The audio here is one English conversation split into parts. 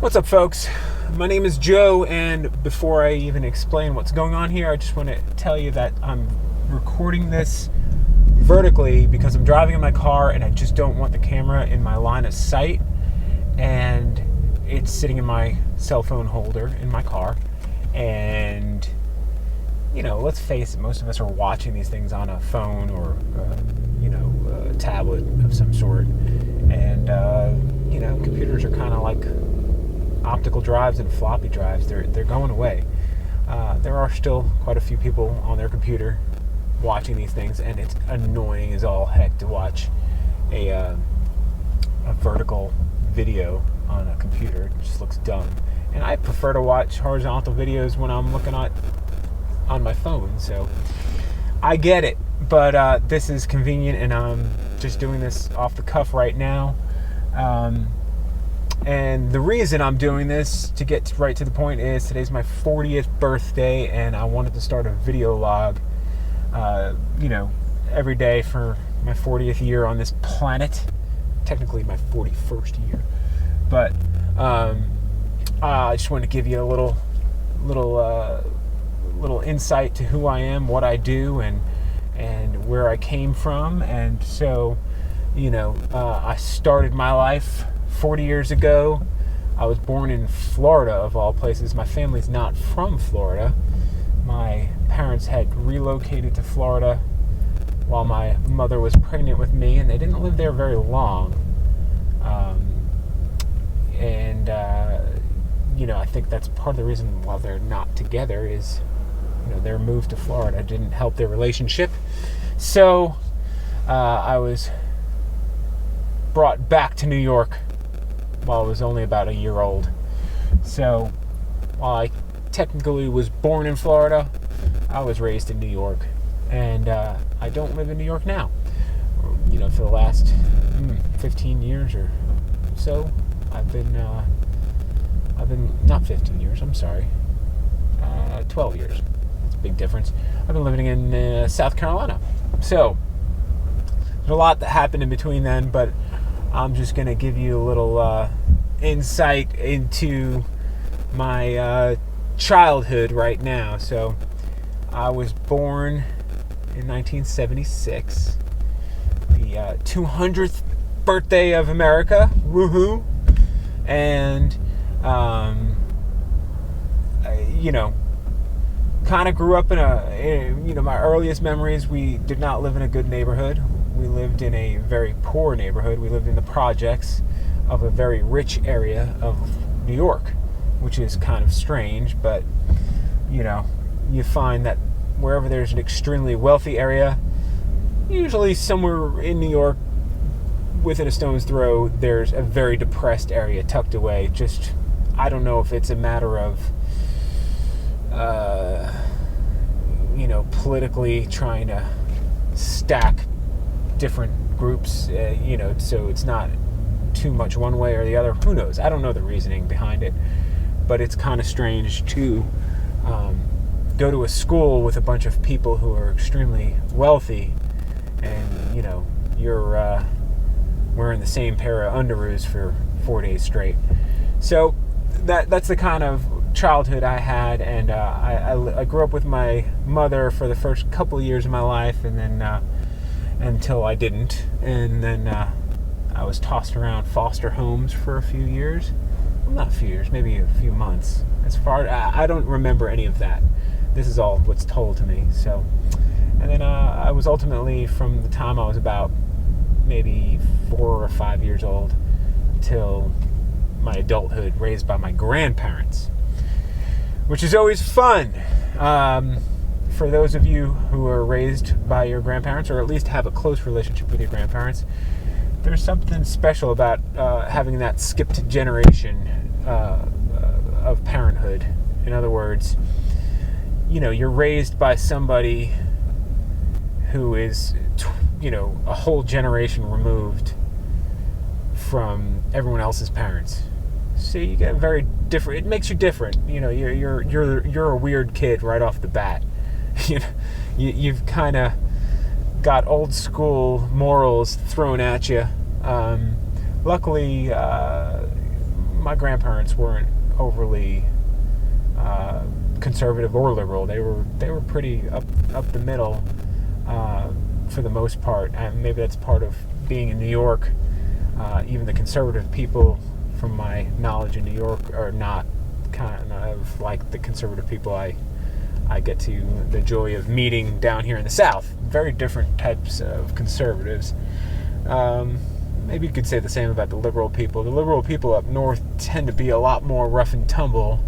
What's up, folks? My name is Joe, and before I even explain what's going on here, I just want to tell you that I'm recording this vertically because I'm driving in my car and I just don't want the camera in my line of sight, and it's sitting in my cell phone holder in my car. And let's face it, most of us are watching these things on a phone or a tablet of some sort, and computers are kind of like optical drives and floppy drives. They're going away. There are still quite a few people on their computer watching these things, and it's annoying as all heck to watch a vertical video on a computer. It just looks dumb. And I prefer to watch horizontal videos when I'm looking at on my phone. So I get it, but this is convenient, and I'm just doing this off the cuff right now. And the reason I'm doing this, to get right to the point, is today's my 40th birthday, and I wanted to start a video log, every day for my 40th year on this planet. Technically my 41st year, but I just wanted to give you a little insight to who I am, what I do, and where I came from. And so, I started my life 40 years ago. I was born in Florida, of all places. My family's not from Florida. My parents had relocated to Florida while my mother was pregnant with me, and they didn't live there very long. I think that's part of the reason why they're not together is, their move to Florida didn't help their relationship. So I was brought back to New York while I was only about a year old. So while I technically was born in Florida, I was raised in New York, and I don't live in New York now. For the last 15 years or so, I've been not 15 years, I'm sorry, 12 years. That's a big difference. I've been living in South Carolina. So there's a lot that happened in between then, but I'm just going to give you a little insight into my childhood right now. So I was born in 1976, the 200th birthday of America, woohoo. And kind of grew up in my earliest memories, we did not live in a good neighborhood. We lived in a very poor neighborhood. We lived in the projects of a very rich area of New York, which is kind of strange, but you find that wherever there's an extremely wealthy area, usually somewhere in New York within a stone's throw, there's a very depressed area tucked away. Just, I don't know if it's a matter of politically trying to stack different groups, so it's not too much one way or the other. Who knows? I don't know the reasoning behind it, but it's kind of strange to go to a school with a bunch of people who are extremely wealthy, and you're wearing the same pair of underoos for 4 days straight. So that's the kind of childhood I had, and I grew up with my mother for the first couple of years of my life, and then until I didn't, and then I was tossed around foster homes for a few years. Well, not a few years, maybe a few months. I don't remember any of that. This is all what's told to me. So, and then I was ultimately, from the time I was about maybe 4 or 5 years old till my adulthood, raised by my grandparents, which is always fun. For those of you who are raised by your grandparents, or at least have a close relationship with your grandparents, there's something special about having that skipped generation of parenthood. In other words, you're raised by somebody who is a whole generation removed from everyone else's parents. So you get very different. It makes you different. You're a weird kid right off the bat. You've kind of got old school morals thrown at you. Luckily, my grandparents weren't overly conservative or liberal. They were pretty up the middle for the most part, and maybe that's part of being in New York. Even the conservative people, from my knowledge in New York, are not kind of like the conservative people I get to the joy of meeting down here in the South. Very different types of conservatives. Maybe you could say the same about the liberal people. The liberal people up north tend to be a lot more rough and tumble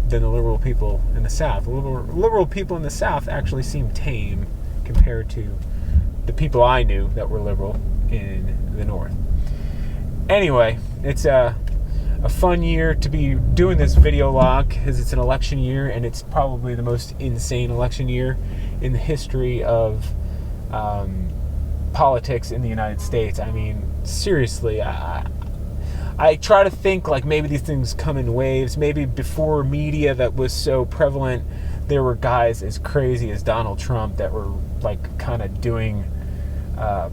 than the liberal people in the South. The liberal people in the South actually seem tame compared to the people I knew that were liberal in the North. Anyway, it's a fun year to be doing this video log because it's an election year, and it's probably the most insane election year in the history of politics in the United States. I mean, seriously, I try to think like maybe these things come in waves. Maybe before media that was so prevalent, there were guys as crazy as Donald Trump that were like kind of doing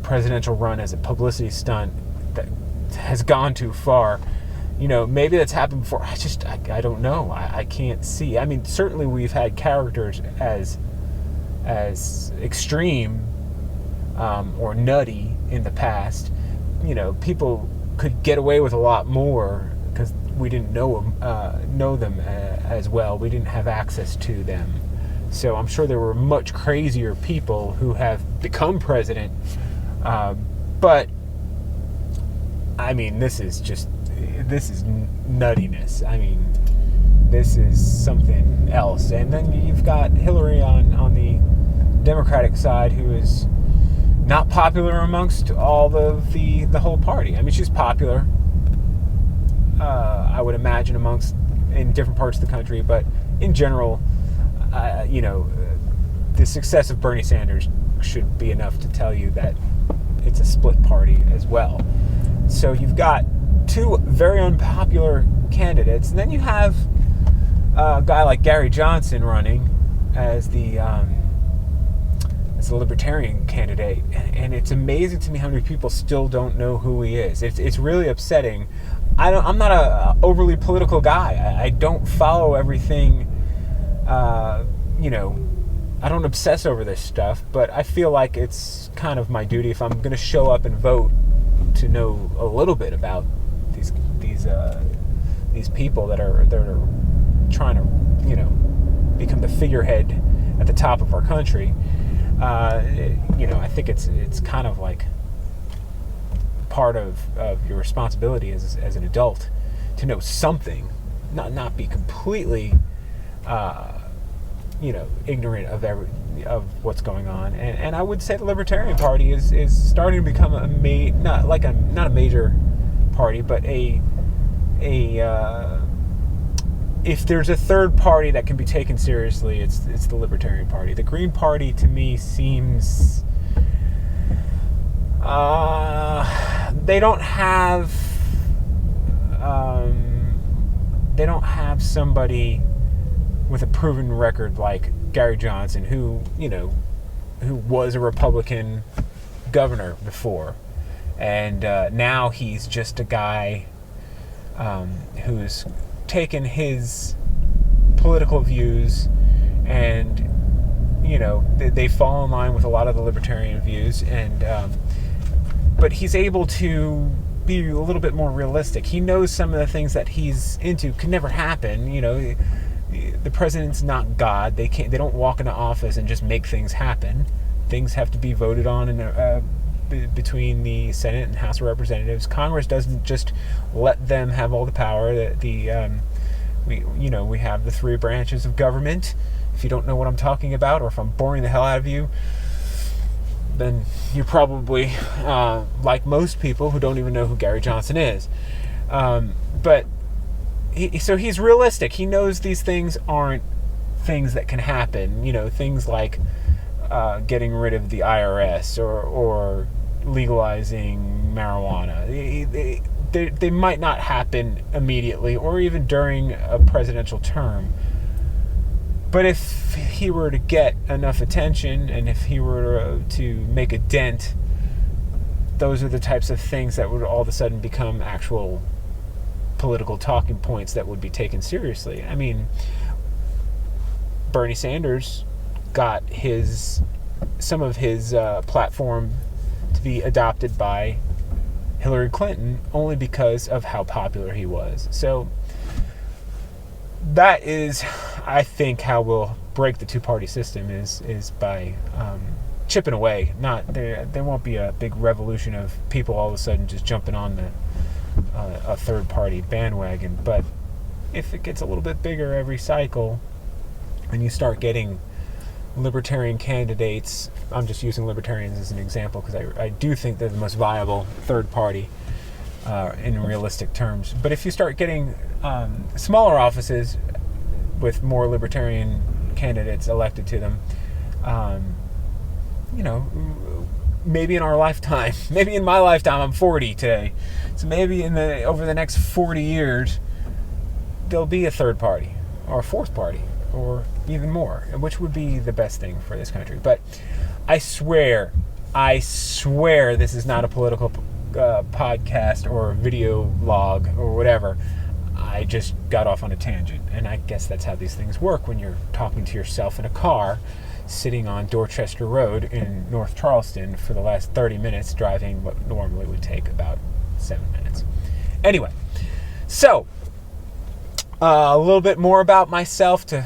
presidential run as a publicity stunt that has gone too far. You know, maybe that's happened before. I don't know. I can't see. I mean, certainly we've had characters as extreme or nutty in the past. You know, people could get away with a lot more because we didn't know them as well. We didn't have access to them. So I'm sure there were much crazier people who have become president. But I mean, this is nuttiness. I mean, this is something else. And then you've got Hillary on the Democratic side, who is not popular amongst all of the whole party. I mean, she's popular, I would imagine, in different parts of the country, but in general, you know, the success of Bernie Sanders should be enough to tell you that it's a split party as well. So you've got two very unpopular candidates, and then you have a guy like Gary Johnson running as the Libertarian candidate, and it's amazing to me how many people still don't know who he is. It's really upsetting. I'm not a overly political guy. I don't follow everything. You know, I don't obsess over this stuff, but I feel like it's kind of my duty, if I'm going to show up and vote, to know a little bit about these people that are trying to, you know, become the figurehead at the top of our country. You know, I think it's kind of like part of your responsibility as an adult to know something, not be completely you know, ignorant of what's going on. And I would say the Libertarian Party is starting to become not a major party, but if there's a third party that can be taken seriously, it's the Libertarian Party. The Green Party, to me, seems they don't have somebody with a proven record like Gary Johnson, who was a Republican governor before, and now he's just a guy who's taken his political views and, you know, they fall in line with a lot of the libertarian views, and but he's able to be a little bit more realistic. He knows some of the things that he's into could never happen. You know, the president's not God. They don't walk into office and just make things happen. Things have to be voted on between the Senate and House of Representatives. Congress doesn't just let them have all the power. We have the three branches of government. If you don't know what I'm talking about, or if I'm boring the hell out of you, then you're probably like most people who don't even know who Gary Johnson is. But so he's realistic. He knows these things aren't things that can happen. You know, things like getting rid of the IRS or legalizing marijuana. They might not happen immediately or even during a presidential term. But if he were to get enough attention, and if he were to make a dent, those are the types of things that would all of a sudden become actual political talking points that would be taken seriously. I mean, Bernie Sanders got some of his platform to be adopted by Hillary Clinton only because of how popular he was. So that is, I think, how we'll break the two-party system is by chipping away. There won't be a big revolution of people all of a sudden just jumping on a third-party bandwagon. But if it gets a little bit bigger every cycle, and you start getting libertarian candidates, I'm just using libertarians as an example because I do think they're the most viable third party in realistic terms. But if you start getting smaller offices with more libertarian candidates elected to them, maybe in our lifetime, maybe in my lifetime, I'm 40 today, so maybe over the next 40 years, there'll be a third party or a fourth party, or even more, which would be the best thing for this country. But I swear this is not a political podcast or a video log or whatever. I just got off on a tangent, and I guess that's how these things work when you're talking to yourself in a car sitting on Dorchester Road in North Charleston for the last 30 minutes driving what normally would take about 7 minutes. Anyway, so a little bit more about myself to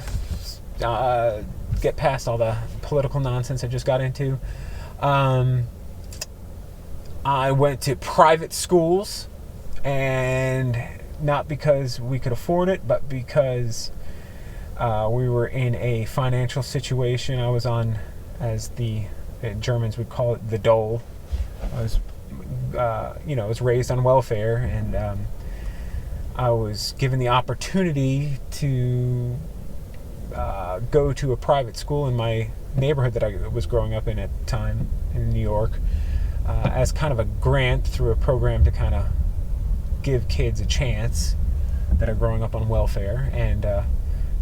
get past all the political nonsense I just got into. I went to private schools, and not because we could afford it, but because we were in a financial situation. I was on, as the Germans would call it, the dole. I was raised on welfare, and I was given the opportunity to go to a private school in my neighborhood that I was growing up in at the time in New York, as kind of a grant through a program to kind of give kids a chance that are growing up on welfare. And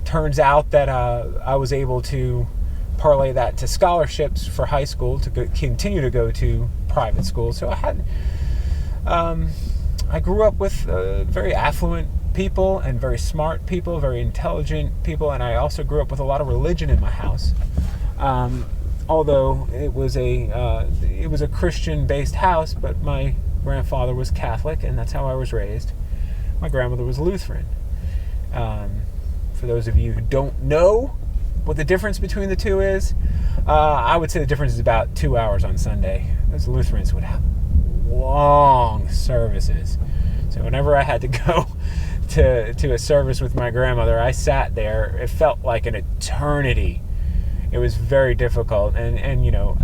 turns out that I was able to parlay that to scholarships for high school to continue to go to private school. So I grew up with very affluent people and very smart people, very intelligent people, and I also grew up with a lot of religion in my house. Although it was a Christian-based house, but my grandfather was Catholic, and that's how I was raised. My grandmother was Lutheran. For those of you who don't know what the difference between the two is, I would say the difference is about 2 hours on Sunday. Those Lutherans would have long services. So whenever I had to go to a service with my grandmother, I sat there. It felt like an eternity. It was very difficult. And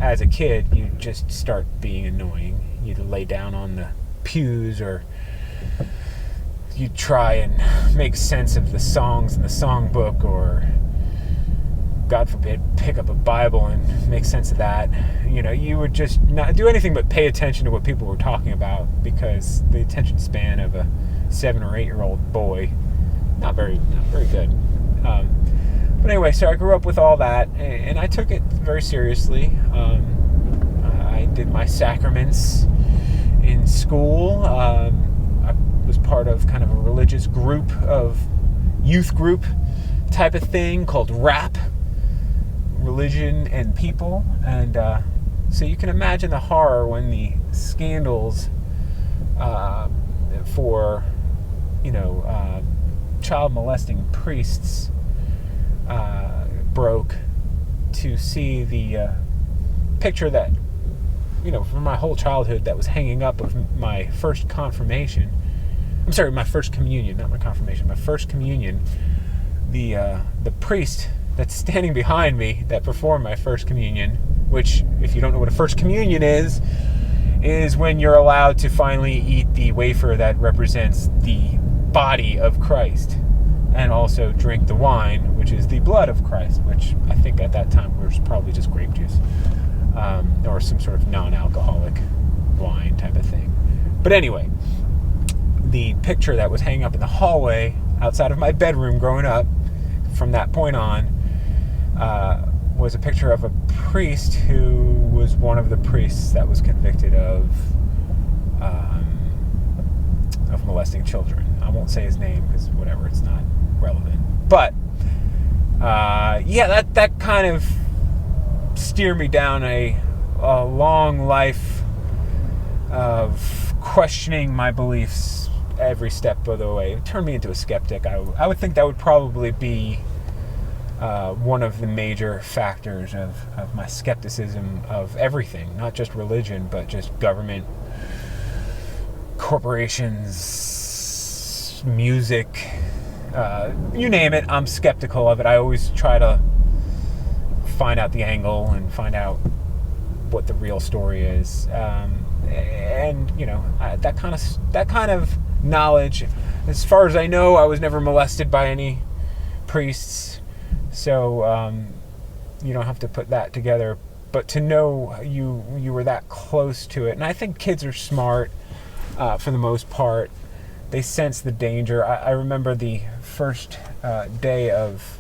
as a kid, you just start being annoying. You'd lay down on the pews, or you'd try and make sense of the songs in the songbook, or God forbid, pick up a Bible and make sense of that. You would just not do anything but pay attention to what people were talking about, because the attention span of a 7 or 8 year old boy, not very good. But anyway, so I grew up with all that, and I took it very seriously. I did my sacraments in school. I was part of kind of a religious group, of youth group type of thing called RAP, Religion and People. And so you can imagine the horror when the scandals for child molesting priests broke, to see the picture that from my whole childhood that was hanging up of my first confirmation. I'm sorry, my first communion, not my confirmation, my first communion. The priest that's standing behind me that performed my first communion, which, if you don't know what a first communion is when you're allowed to finally eat the wafer that represents the body of Christ, and also drink the wine, which is the blood of Christ, which I think at that time was probably just grape juice, or some sort of non-alcoholic wine type of thing. But anyway, the picture that was hanging up in the hallway outside of my bedroom growing up, from that point on, was a picture of a priest who was one of the priests that was convicted of of molesting children. I won't say his name because whatever, it's not relevant. But that kind of steered me down a long life of questioning my beliefs every step of the way. It turned me into a skeptic. I would think that would probably be one of the major factors of my skepticism of everything, not just religion, but just government, corporations, music, you name it. I'm skeptical of it. I always try to find out the angle and find out what the real story is, and that kind of knowledge. As far as I know, I was never molested by any priests, so you don't have to put that together. But to know you were that close to it, and I think kids are smart for the most part. They sense the danger. I remember the first day of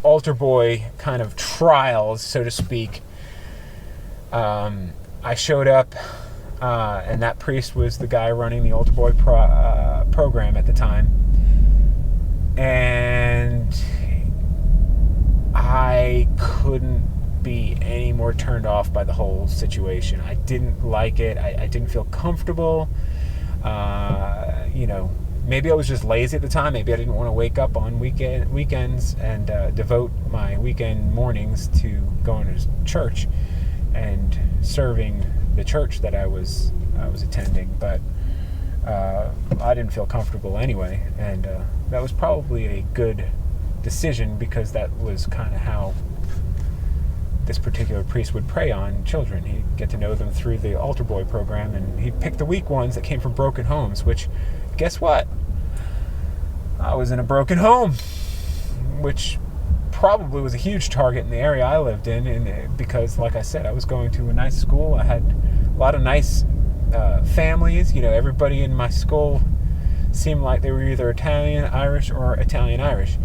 altar boy kind of trials, so to speak. I showed up, and that priest was the guy running the altar boy program at the time, and I couldn't be any more turned off by the whole situation. I didn't like it. I didn't feel comfortable. Maybe I was just lazy at the time. Maybe I didn't want to wake up on weekends and devote my weekend mornings to going to church and serving the church that I was attending. But I didn't feel comfortable anyway, and that was probably a good decision, because that was kind of how this particular priest would prey on children. He'd get to know them through the altar boy program, and he'd pick the weak ones that came from broken homes, which, guess what? I was in a broken home, which probably was a huge target in the area I lived in, and because, like I said, I was going to a nice school. I had a lot of nice families. Everybody in my school seemed like they were either Italian, Irish, or Italian-Irish.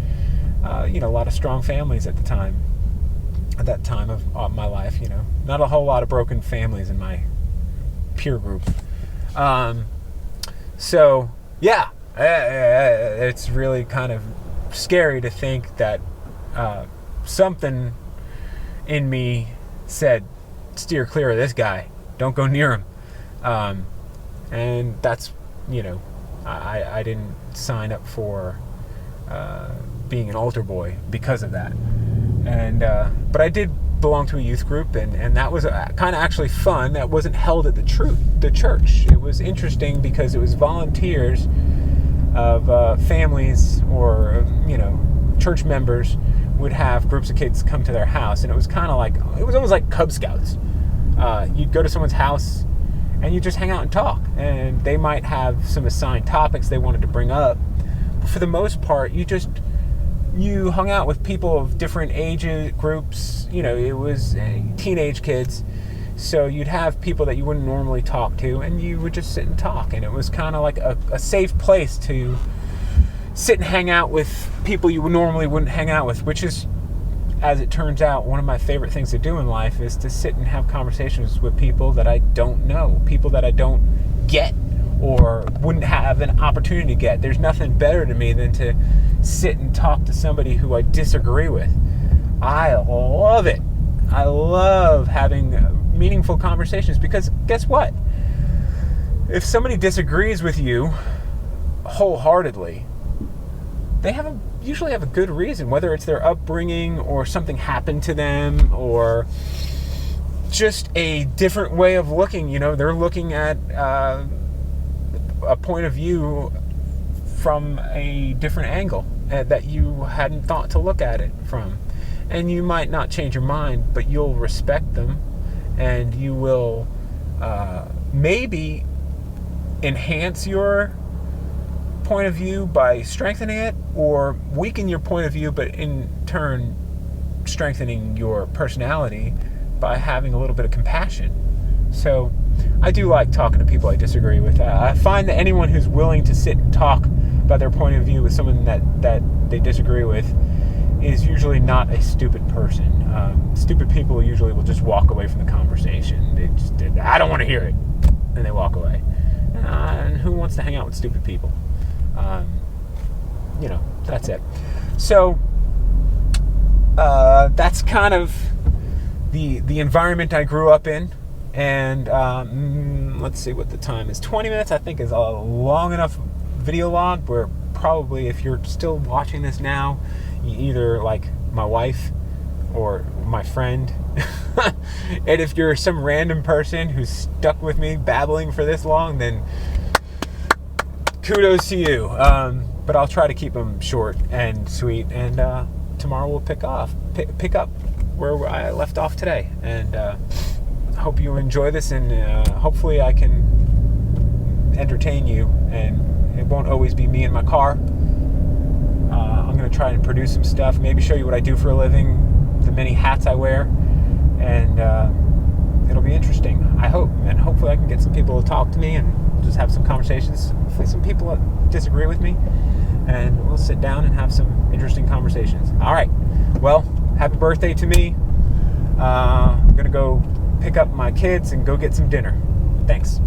A lot of strong families at that time of my life. Not a whole lot of broken families in my peer group. So yeah, it's really kind of scary to think that something in me said, steer clear of this guy, don't go near him, and that's I didn't sign up for being an altar boy because of that. And but I did belong to a youth group, and that was kind of actually fun. That wasn't held at the church. It was interesting because it was volunteers of families or church members would have groups of kids come to their house, and it was almost like Cub Scouts. You'd go to someone's house and you just hang out and talk, and they might have some assigned topics they wanted to bring up, but for the most part you hung out with people of different age groups. It was teenage kids, so you'd have people that you wouldn't normally talk to, and you would just sit and talk, and it was kind of like a safe place to sit and hang out with people you normally wouldn't hang out with, which is, as it turns out, one of my favorite things to do in life is to sit and have conversations with people that I don't know, people that I don't get or wouldn't have an opportunity to get. There's nothing better to me than to sit and talk to somebody who I disagree with. I love it. I love having meaningful conversations, because guess what? If somebody disagrees with you wholeheartedly, they usually have a good reason, whether it's their upbringing or something happened to them or just a different way of looking. They're looking at a point of view from a different angle that you hadn't thought to look at it from. And you might not change your mind, but you'll respect them, and you will maybe enhance your point of view by strengthening it, or weaken your point of view, but in turn strengthening your personality by having a little bit of compassion. So I do like talking to people I disagree with. I find that anyone who's willing to sit and talk about their point of view with someone that they disagree with is usually not a stupid person. Stupid people usually will just walk away from the conversation. I don't want to hear it, and they walk away. And who wants to hang out with stupid people? That's it. So that's kind of the environment I grew up in. And let's see what the time is. 20 minutes, I think, is a long enough video log where probably if you're still watching this now, you either like my wife or my friend. And if you're some random person who's stuck with me babbling for this long, then kudos to you. But I'll try to keep them short and sweet. And tomorrow we'll pick up where I left off today. And hope you enjoy this, and hopefully I can entertain you, and it won't always be me in my car. I'm going to try and produce some stuff, maybe show you what I do for a living, the many hats I wear, and it'll be interesting, I hope. And hopefully I can get some people to talk to me, and we'll just have some conversations. Hopefully some people disagree with me, and we'll sit down and have some interesting conversations. All right, well, happy birthday to me. I'm going to go pick up my kids and go get some dinner. Thanks.